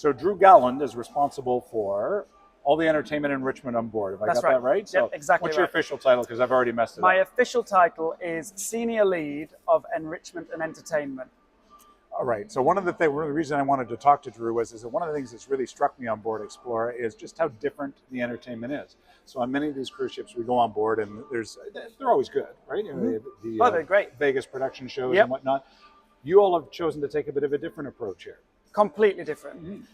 So Drew Gowland is responsible for all the entertainment and enrichment on board. Have I got that right? Yep, exactly. What's your official title? Because I've already messed it up. My official title is Senior Lead of Enrichment and Entertainment. All right. So one of the reason I wanted to talk to Drew is that one of the things that's really struck me on board Explora is just how different the entertainment is. So on many of these cruise ships, we go on board and they're always good, right? They're great. Vegas production shows and whatnot. You all have chosen to take a bit of a different approach here. Completely different.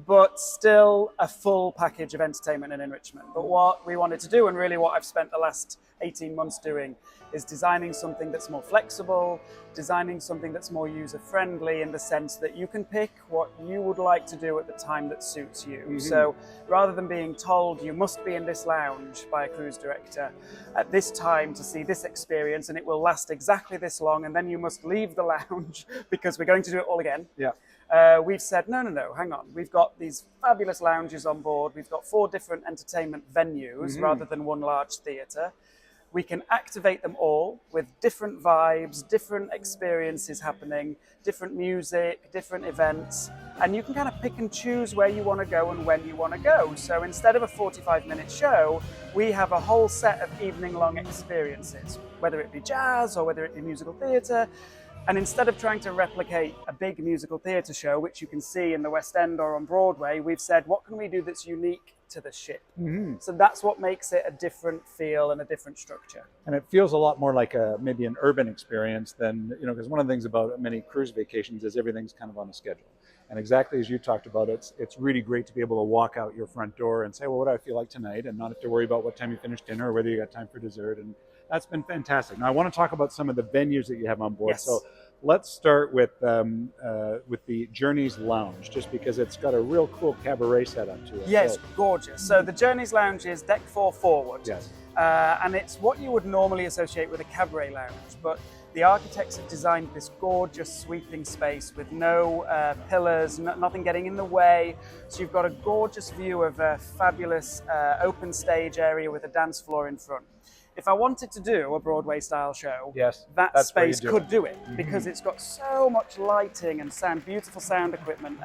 But still a full package of entertainment and enrichment. But what we wanted to do, and really what I've spent the last 18 months doing, is designing something that's more flexible, designing something that's more user-friendly in the sense that you can pick what you would like to do at the time that suits you. So rather than being told you must be in this lounge by a cruise director at this time to see this experience and it will last exactly this long and then you must leave the lounge because we're going to do it all again. We've said, no, hang on. We've got these fabulous lounges on board. We've got 4 different entertainment venues rather than one large theatre. We can activate them all with different vibes, different experiences happening, different music, different events, and you can kind of pick and choose where you want to go and when you want to go. So instead of a 45-minute show, we have a whole set of evening-long experiences, whether it be jazz or whether it be musical theatre. And instead of trying to replicate a big musical theatre show, which you can see in the West End or on Broadway, we've said, what can we do that's unique to the ship? So that's what makes it a different feel and a different structure. And it feels a lot more like maybe an urban experience than, because one of the things about many cruise vacations is everything's kind of on a schedule. And exactly as you talked about, it's really great to be able to walk out your front door and say, well, what do I feel like tonight? And not have to worry about what time you finish dinner or whether you got time for dessert. And that's been fantastic. Now I want to talk about some of the venues that you have on board. So let's start with the Journeys Lounge, just because it's got a real cool cabaret setup to it. Yes, gorgeous. So the Journeys Lounge is deck 4 forward. Yes. And it's what you would normally associate with a cabaret lounge, but the architects have designed this gorgeous sweeping space with no pillars, nothing getting in the way. So you've got a gorgeous view of a fabulous open stage area with a dance floor in front. If I wanted to do a Broadway style show, that space could do it because it's got so much lighting and sound, beautiful sound equipment,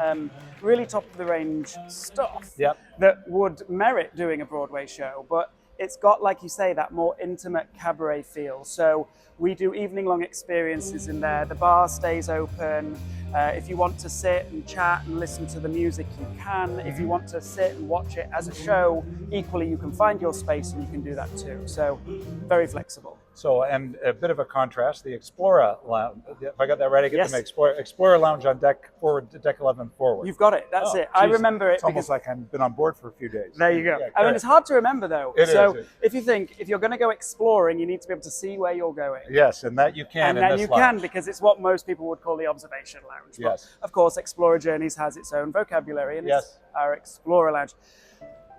really top of the range stuff that would merit doing a Broadway show. But it's got, like you say, that more intimate cabaret feel. So we do evening-long experiences in there. The bar stays open. If you want to sit and chat and listen to the music, you can. If you want to sit and watch it as a show, equally, you can find your space and you can do that too. So very flexible. So, and a bit of a contrast, the Explora Lounge, if I got that right, I get the Explora Lounge on deck 11 forward. You've got it, that's it. Geez. I remember it. It's almost like I've been on board for a few days. There you go. Yeah, I mean, it's hard to remember though. It is. If you think, if you're going to go exploring, you need to be able to see where you're going. Yes, and that you can and then you can, because it's what most people would call the observation lounge. But of course, Explora Journeys has its own vocabulary, and it's our Explora Lounge.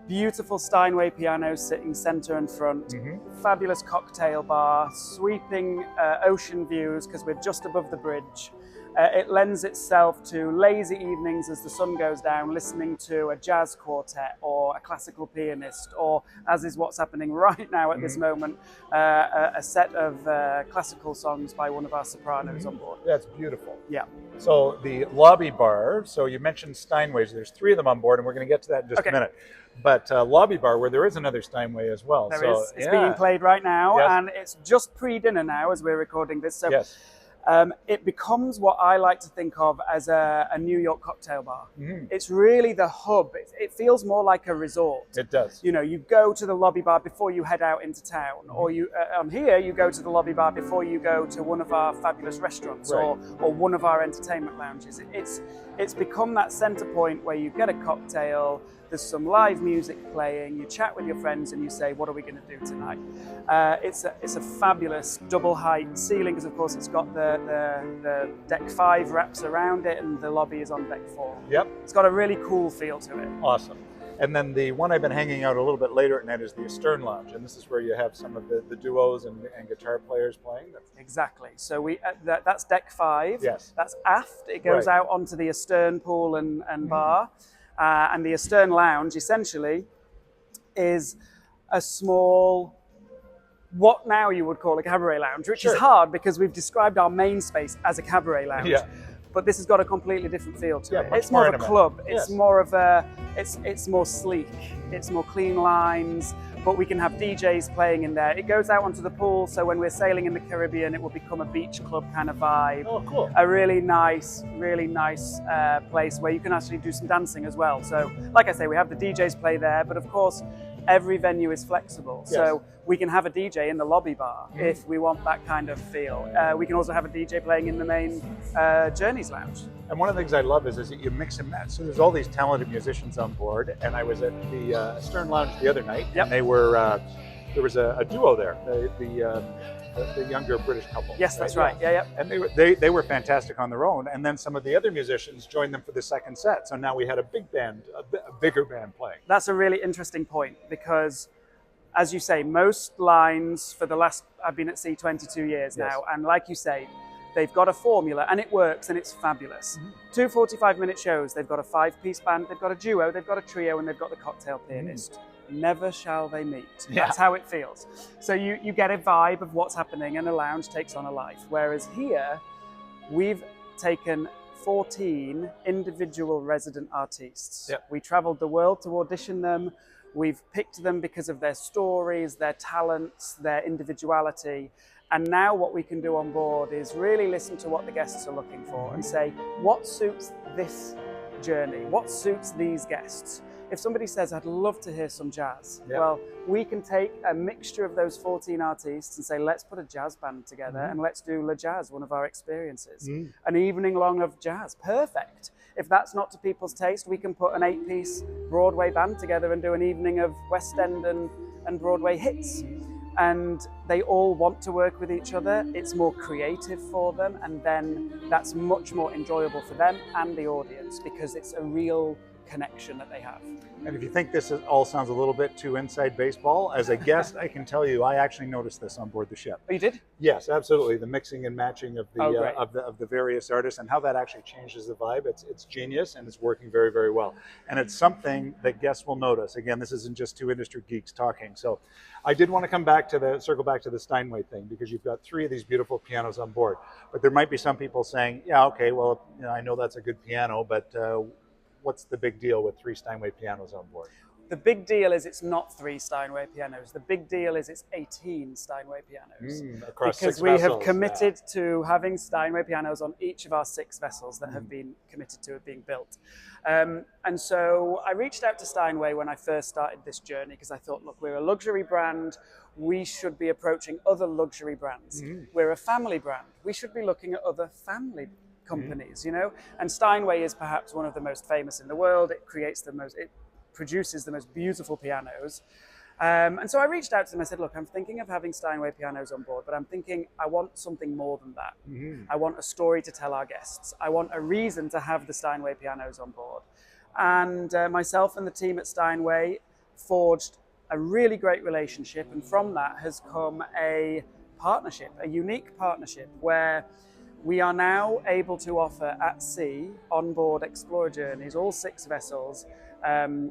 Beautiful Steinway pianos sitting center and front, fabulous cocktail bar, sweeping ocean views because we're just above the bridge. It lends itself to lazy evenings as the sun goes down, listening to a jazz quartet or a classical pianist, or, as is what's happening right now at this moment, a set of classical songs by one of our sopranos on board. That's beautiful. Yeah. So the lobby bar, so you mentioned Steinways, there's 3 of them on board, and we're going to get to that in just a minute. But lobby bar, where there is another Steinway as well. There is. It's being played right now, and it's just pre-dinner now as we're recording this. So it becomes what I like to think of as a New York cocktail bar. It's really the hub. It feels more like a resort. It does. You know, you go to the lobby bar before you head out into town, or you on here you go to the lobby bar before you go to one of our fabulous restaurants or one of our entertainment lounges. It's become that center point where you get a cocktail. There's some live music playing, you chat with your friends and you say, what are we going to do tonight? It's a fabulous double height ceiling because of course it's got the deck 5 wraps around it and the lobby is on deck 4. Yep. It's got a really cool feel to it. Awesome. And then the one I've been hanging out a little bit later at night is the Astern Lounge, and this is where you have some of the duos and guitar players playing. Exactly. So we that's deck 5. Yes. That's aft. It goes out onto the Astern pool and bar. And the Astern Lounge essentially is a small, what now you would call a cabaret lounge, which is hard because we've described our main space as a cabaret lounge. but this has got a completely different feel to it. much It's more more of a intimate. club. Yes. It's more of a, it's more sleek. It's more clean lines, but we can have DJs playing in there. It goes out onto the pool, so when we're sailing in the Caribbean, it will become a beach club kind of vibe. Oh, cool. A really nice place where you can actually do some dancing as well. So, like I say, we have the DJs play there, but of course, every venue is flexible. Yes. So we can have a DJ in the lobby bar if we want that kind of feel. We can also have a DJ playing in the main Journeys Lounge. And one of the things I love is that you mix and match. So there's all these talented musicians on board, and I was at the Stern Lounge the other night, Yep. and they were there was a duo there, the younger British couple. Yes, that's right. Yeah. And they were fantastic on their own, and then some of the other musicians joined them for the second set. So now we had a big band, a bigger band playing. That's a really interesting point because, as you say, most lines for the last, I've been at sea 22 years Yes. now, and like you say, they've got a formula and it works and it's fabulous. 2 45-minute shows, they've got a 5-piece band, they've got a duo, they've got a trio, and they've got the cocktail pianist. Never shall they meet. Yeah. That's how it feels. So you get a vibe of what's happening and a lounge takes on a life. Whereas here, we've taken 14 individual resident artists. Yep. We traveled the world to audition them. We've picked them because of their stories, their talents, their individuality. And now what we can do on board is really listen to what the guests are looking for and say, what suits this journey? What suits these guests? If somebody says, I'd love to hear some jazz, Yeah. well, we can take a mixture of those 14 artists and say, let's put a jazz band together and let's do Le Jazz, one of our experiences. An evening long of jazz, perfect. If that's not to people's taste, we can put an 8-piece Broadway band together and do an evening of West End and Broadway hits. And they all want to work with each other. It's more creative for them, and then that's much more enjoyable for them and the audience because it's a real connection that they have. And if you think all sounds a little bit too inside baseball, as a guest, I can tell you, I actually noticed this on board the ship. Oh, you did? Yes, absolutely. The mixing and matching of the Oh, great. of the various artists and how that actually changes the vibe. It's genius, and it's working very, very well. And it's something that guests will notice. Again, this isn't just two industry geeks talking. So I did want to circle back to the Steinway thing, because you've got 3 of these beautiful pianos on board. But there might be some people saying, yeah, okay, well, I know that's a good piano, but what's the big deal with 3 Steinway pianos on board? The big deal is it's not 3 Steinway pianos. The big deal is it's 18 Steinway pianos. Across because 6 we vessels. have committed to having Steinway pianos on each of our 6 vessels that have been committed to being built. And so I reached out to Steinway when I first started this journey because I thought, look, we're a luxury brand. We should be approaching other luxury brands. We're a family brand. We should be looking at other family companies, you know? And Steinway is perhaps one of the most famous in the world. It produces the most beautiful pianos. And so I reached out to them. I said, look, I'm thinking of having Steinway pianos on board, but I'm thinking I want something more than that. I want a story to tell our guests. I want a reason to have the Steinway pianos on board. And myself and the team at Steinway forged a really great relationship. And from that has come a partnership, a unique partnership where we are now able to offer at sea, on board Explora Journeys, all 6 vessels,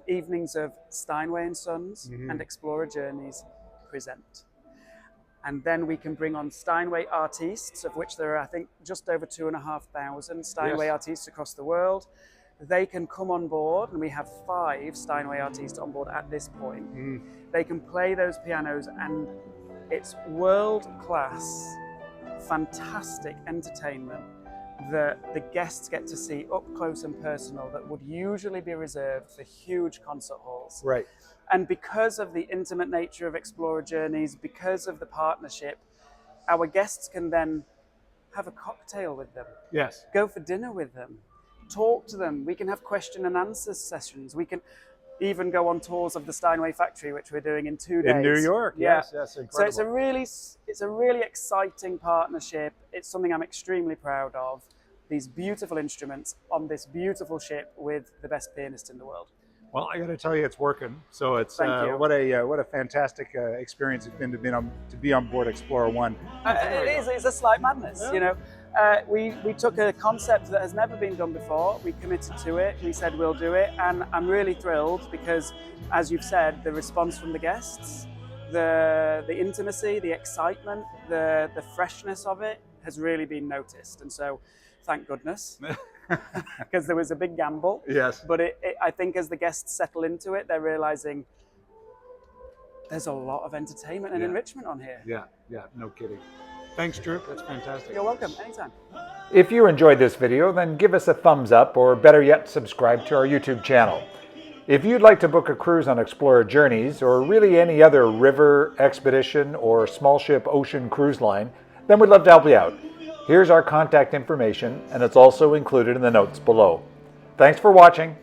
evenings of Steinway Sons and Explora Journeys present. And then we can bring on Steinway artists, of which there are, I think, just over 2,500 Steinway artists across the world. They can come on board, and we have 5 Steinway artists on board at this point. They can play those pianos, and it's world-class, fantastic entertainment that the guests get to see up close and personal that would usually be reserved for huge concert halls. Right. And because of the intimate nature of Explora Journeys, because of the partnership, our guests can then have a cocktail with them, Yes. go for dinner with them, talk to them. We can have question and answer sessions. We can even go on tours of the Steinway factory, which we're doing in 2 days. In New York, Yeah. yes, incredible. So it's a really exciting partnership. It's something I'm extremely proud of. These beautiful instruments on this beautiful ship with the best pianist in the world. Well, I got to tell you, it's working. So it's Thank you. what a fantastic experience it's been to be on board Explora One. It's a slight madness, you know. We took a concept that has never been done before. We committed to it. We said we'll do it, and I'm really thrilled because, as you've said, the response from the guests, the intimacy, the excitement, the freshness of it has really been noticed. And so, thank goodness, because there was a big gamble. Yes. But I think as the guests settle into it, they're realizing there's a lot of entertainment and enrichment on here. Yeah, yeah, no kidding. Thanks, Drew. That's fantastic. You're welcome, anytime. If you enjoyed this video, then give us a thumbs up, or better yet, subscribe to our YouTube channel. If you'd like to book a cruise on Explora Journeys, or really any other river, expedition, or small ship ocean cruise line, then we'd love to help you out. Here's our contact information, and it's also included in the notes below. Thanks for watching.